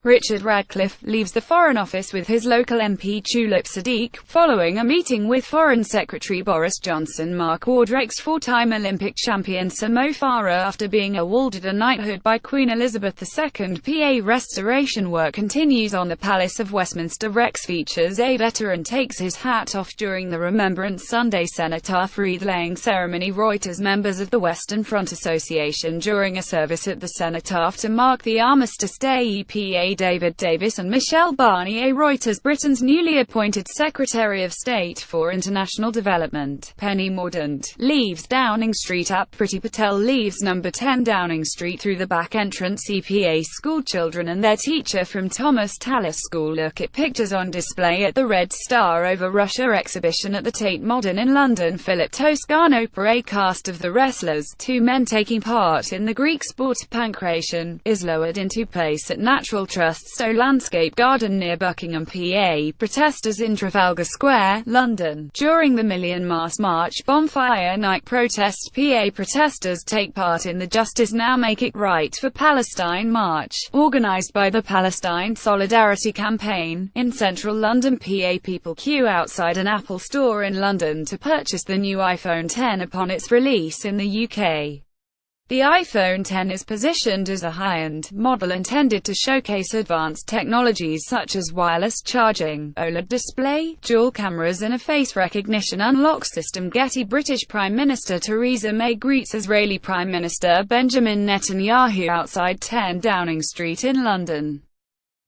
Richard Radcliffe leaves the Foreign Office with his local MP Tulip Siddiq, following a meeting with Foreign Secretary Boris Johnson. Marc WardREX four-time Olympic champion Sir Mo Farah, after being awarded a knighthood by Queen Elizabeth II. PA restoration work continues on the Palace of Westminster. WardREX features a veteran takes his hat off during the Remembrance Sunday Cenotaph wreath-laying ceremony. Reuters members of the Western Front Association during a service at the Cenotaph to mark the Armistice Day. EPA David Davis and Michelle Barnier. Reuters. Britain's newly appointed Secretary of State for International Development, Penny Mordaunt, leaves Downing Street. Priti Patel leaves number 10 Downing Street through the back entrance. EPA schoolchildren and their teacher from Thomas Tallis School look at pictures on display at the Red Star Over Russia exhibition at the Tate Modern in London. Philip Toscano. A cast of the wrestlers, two men taking part in the Greek sport pankration, is lowered into place at Natural Trust Stowe Landscape Garden near Buckingham, PA. Protesters in Trafalgar Square, London. During the Million Mast March bonfire night protest, PA protesters take part in the Justice Now Make It Right for Palestine march, organised by the Palestine Solidarity Campaign. In central London, PA, people queue outside an Apple store in London to purchase the new iPhone X upon its release in the UK. The iPhone X is positioned as a high-end model intended to showcase advanced technologies such as wireless charging, OLED display, dual cameras and a face recognition unlock system. Getty. British Prime Minister Theresa May greets Israeli Prime Minister Benjamin Netanyahu outside 10 Downing Street in London.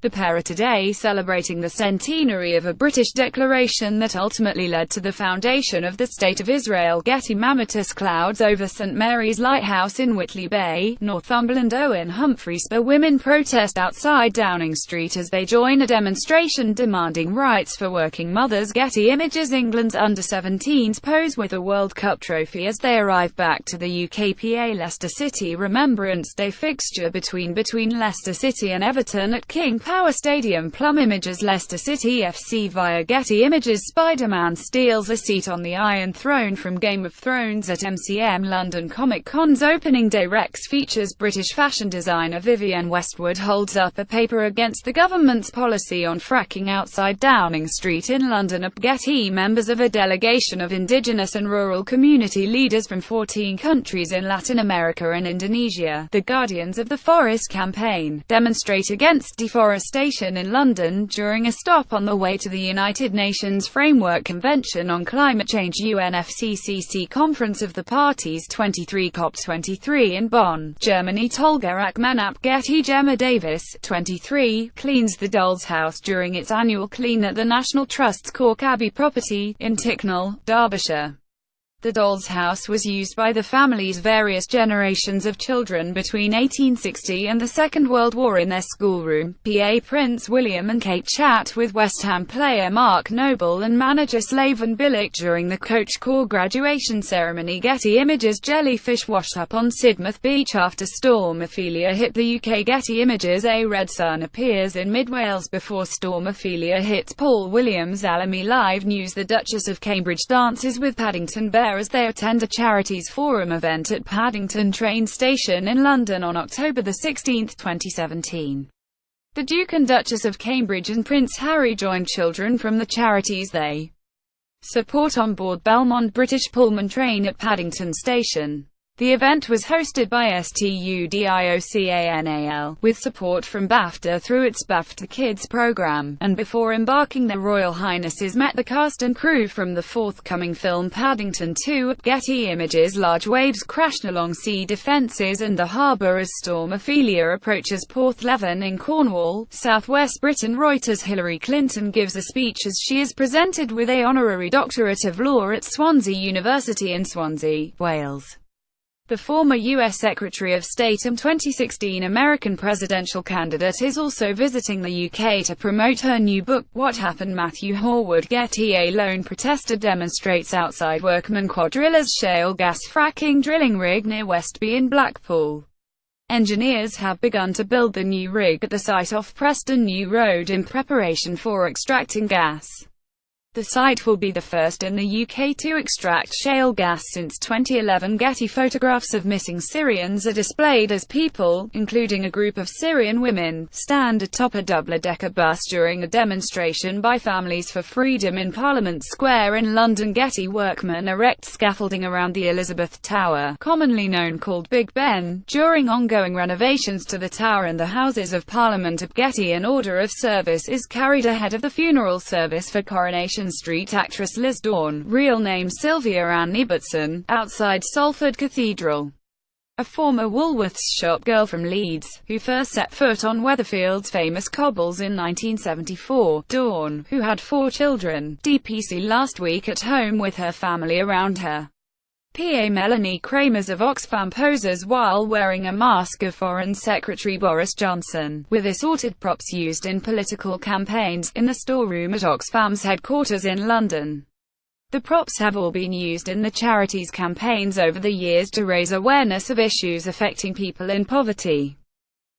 The pair are today celebrating the centenary of a British declaration that ultimately led to the foundation of the State of Israel. Getty. Mammotus clouds over St Mary's Lighthouse in Whitley Bay, Northumberland. Owen Humphreys. Women protest outside Downing Street as they join a demonstration demanding rights for working mothers. Getty Images. England's under-17s pose with a World Cup trophy as they arrive back to the UK. PA. Leicester City Remembrance Day fixture between Leicester City and Everton at King Power Stadium. Plum Images. Leicester City FC via Getty Images. Spider-Man steals a seat on the Iron Throne from Game of Thrones at MCM. London Comic Con's opening day. WardREX features British fashion designer Vivienne Westwood holds up a paper against the government's policy on fracking outside Downing Street in London. At Getty, members of a delegation of indigenous and rural community leaders from 14 countries in Latin America and Indonesia, the Guardians of the Forest campaign, demonstrate against deforestation in London during a stop on the way to the United Nations Framework Convention on Climate Change UNFCCC Conference of the Parties 23 COP23 in Bonn, Germany. Tolga Akmanap. Getty. Gemma Davis, 23, cleans the Doll's House during its annual clean at the National Trust's Cork Abbey property in Ticknall, Derbyshire. The Doll's House was used by the family's various generations of children between 1860 and the Second World War in their schoolroom. PA. Prince William and Kate chat with West Ham player Marc Noble and manager Slaven Bilic during the Coach Corps graduation ceremony. Getty Images. Jellyfish washed up on Sidmouth Beach after Storm Ophelia hit the UK. Getty Images. A red sun appears in mid-Wales before Storm Ophelia hits. Paul Williams. Alamy Live News. The Duchess of Cambridge dances with Paddington Bear as they attend a Charities Forum event at Paddington train station in London on October 16, 2017. The Duke and Duchess of Cambridge and Prince Harry joined children from the charities they support on board Belmont British Pullman train at Paddington Station. The event was hosted by STUDIOCANAL, with support from BAFTA through its BAFTA Kids program, and before embarking their Royal Highnesses met the cast and crew from the forthcoming film Paddington 2. Getty Images. Large waves crashed along sea defences and the harbour as Storm Ophelia approaches Porthleven in Cornwall, southwest Britain. Reuters. Hillary Clinton gives a speech as she is presented with a honorary doctorate of law at Swansea University in Swansea, Wales. The former U.S. Secretary of State and 2016 American presidential candidate is also visiting the UK to promote her new book, What Happened. Matthew Horwood. Getty. A lone protester demonstrates outside Workman Quadrilla's shale gas fracking drilling rig near Westby in Blackpool. Engineers have begun to build the new rig at the site off Preston New Road in preparation for extracting gas. The site will be the first in the UK to extract shale gas since 2011. Getty photographs of missing Syrians are displayed as people, including a group of Syrian women, stand atop a double-decker bus during a demonstration by Families for Freedom in Parliament Square in London. Getty workmen erect scaffolding around the Elizabeth Tower, commonly known called Big Ben, during ongoing renovations to the tower and the Houses of Parliament at Getty. An order of service is carried ahead of the funeral service for Coronation Street actress Liz Dawn, real name Sylvia Ann Ibbotson, outside Salford Cathedral. A former Woolworths shop girl from Leeds, who first set foot on Weatherfield's famous cobbles in 1974, Dawn, who had 4 children, DPC last week at home with her family around her. PA Melanie Kramers of Oxfam poses while wearing a mask of Foreign Secretary Boris Johnson, with assorted props used in political campaigns, in the storeroom at Oxfam's headquarters in London. The props have all been used in the charity's campaigns over the years to raise awareness of issues affecting people in poverty.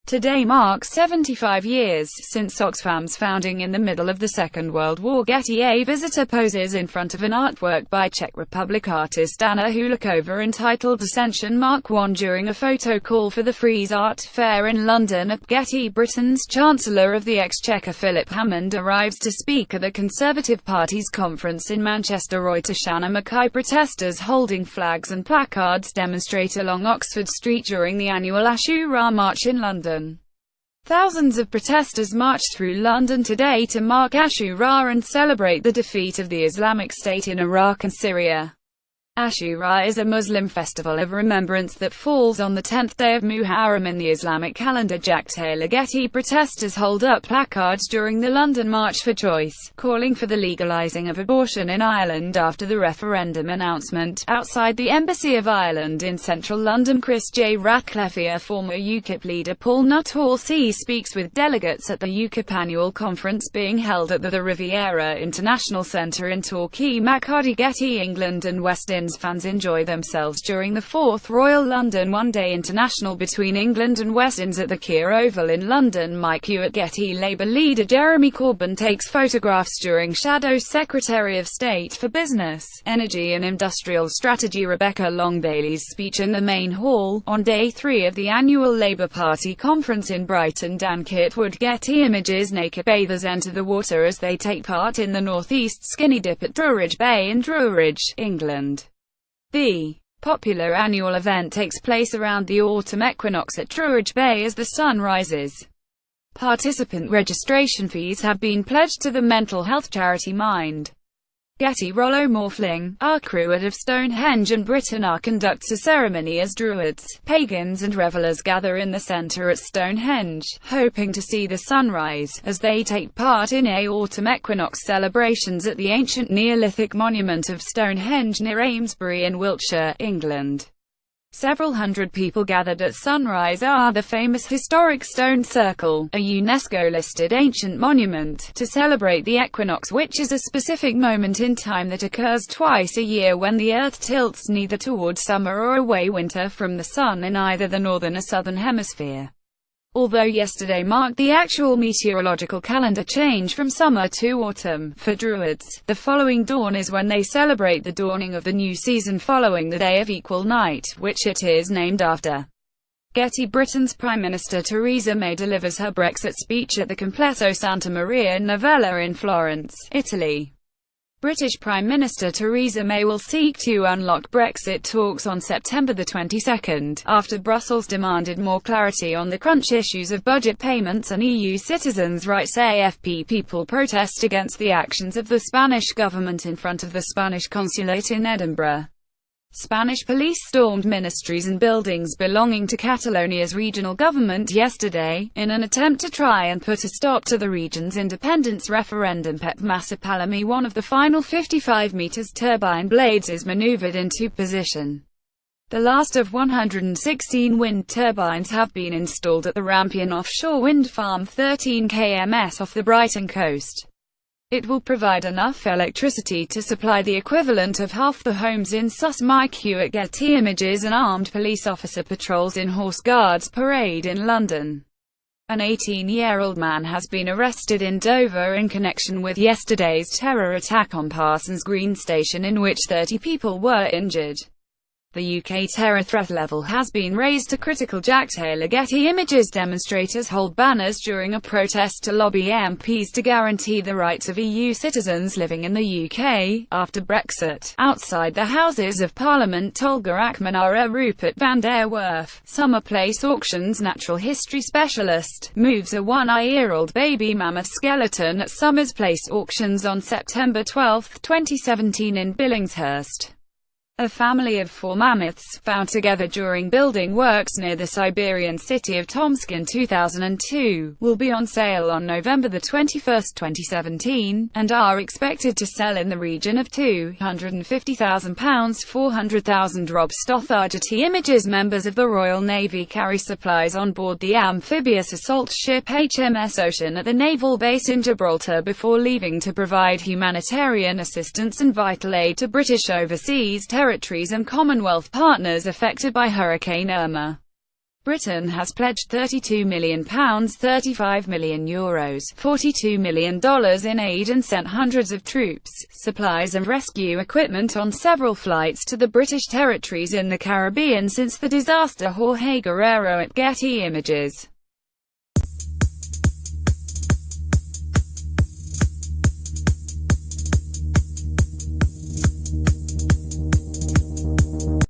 Today marks 75 years since Oxfam's founding in the middle of the Second World War. Getty. A visitor poses in front of an artwork by Czech Republic artist Anna Hulakova entitled Ascension Mark I during a photo call for the Frieze Art Fair in London at Getty. Britain's Chancellor of the Exchequer Philip Hammond arrives to speak at the Conservative Party's conference in Manchester. Reuters. Shanna Mackay. Protesters holding flags and placards demonstrate along Oxford Street during the annual Ashura March in London. Thousands of protesters marched through London today to mark Ashura and celebrate the defeat of the Islamic State in Iraq and Syria. Ashura is a Muslim festival of remembrance that falls on the 10th day of Muharram in the Islamic calendar. Jack Taylor. Getty. Protesters hold up placards during the London March for Choice, calling for the legalising of abortion in Ireland after the referendum announcement, outside the Embassy of Ireland in central London. Chris J. Radcliffe. A former UKIP leader Paul Nuttall speaks with delegates at the UKIP annual conference being held at the Riviera International Centre in Torquay. Maccardy. Getty. England and West Indies fans enjoy themselves during the 4th Royal London One-Day International between England and West Indies at the Kia Oval in London. Mike Hewitt. Getty. Labour leader Jeremy Corbyn takes photographs during Shadow Secretary of State for Business, Energy and Industrial Strategy Rebecca Long-Bailey's speech in the main hall, on day 3 of the annual Labour Party conference in Brighton. Dan Kitwood. Getty Images. Naked bathers enter the water as they take part in the North East Skinny Dip at Druridge Bay in Druridge, England. The popular annual event takes place around the autumn equinox at Druridge Bay as the sun rises. Participant registration fees have been pledged to the mental health charity Mind. Getty. Rollo Morfling, our Druid of Stonehenge and Britain conducts a ceremony as Druids, pagans and revellers gather in the centre at Stonehenge, hoping to see the sunrise, as they take part in autumn equinox celebrations at the ancient Neolithic monument of Stonehenge near Amesbury in Wiltshire, England. Several hundred people gathered at sunrise the famous historic stone circle, a UNESCO-listed ancient monument, to celebrate the equinox, which is a specific moment in time that occurs twice a year when the Earth tilts neither toward summer or away winter from the Sun in either the northern or southern hemisphere. Although yesterday marked the actual meteorological calendar change from summer to autumn, for Druids, the following dawn is when they celebrate the dawning of the new season following the Day of Equal Night, which it is named after. Getty. Britain's Prime Minister Theresa May delivers her Brexit speech at the Complesso Santa Maria Novella in Florence, Italy. British Prime Minister Theresa May will seek to unlock Brexit talks on September the 22nd, after Brussels demanded more clarity on the crunch issues of budget payments and EU citizens' rights. AFP. People protest against the actions of the Spanish government in front of the Spanish consulate in Edinburgh. Spanish police stormed ministries and buildings belonging to Catalonia's regional government yesterday, in an attempt to try and put a stop to the region's independence referendum. Pep Massapalami. One of the final 55 meters turbine blades is maneuvered into position. The last of 116 wind turbines have been installed at the Rampion offshore wind farm 13 km off the Brighton coast. It will provide enough electricity to supply the equivalent of half the homes in Sus. Mike Hewitt. Getty Images. An armed police officer patrols in Horse Guards Parade in London. An 18-year-old man has been arrested in Dover in connection with yesterday's terror attack on Parsons Green Station in which 30 people were injured. The UK terror threat level has been raised to critical. Jack Taylor. Getty Images. Demonstrators hold banners during a protest to lobby MPs to guarantee the rights of EU citizens living in the UK after Brexit. Outside the Houses of Parliament, Tolga Akmanara. Rupert van der Werf. Summer Place Auctions. Natural history specialist moves a one-year-old baby mammoth skeleton at Summers Place Auctions on September 12, 2017 in Billingshurst. A family of 4 mammoths, found together during building works near the Siberian city of Tomsk in 2002, will be on sale on November 21, 2017, and are expected to sell in the region of £250,000 400,000. Rob Stothard. Getty Images. Members of the Royal Navy carry supplies on board the amphibious assault ship HMS Ocean at the naval base in Gibraltar before leaving to provide humanitarian assistance and vital aid to British overseas territories and Commonwealth partners affected by Hurricane Irma. Britain has pledged £32 million, €35 million, $42 million in aid and sent hundreds of troops, supplies and rescue equipment on several flights to the British territories in the Caribbean since the disaster. Jorge Guerrero at Getty Images.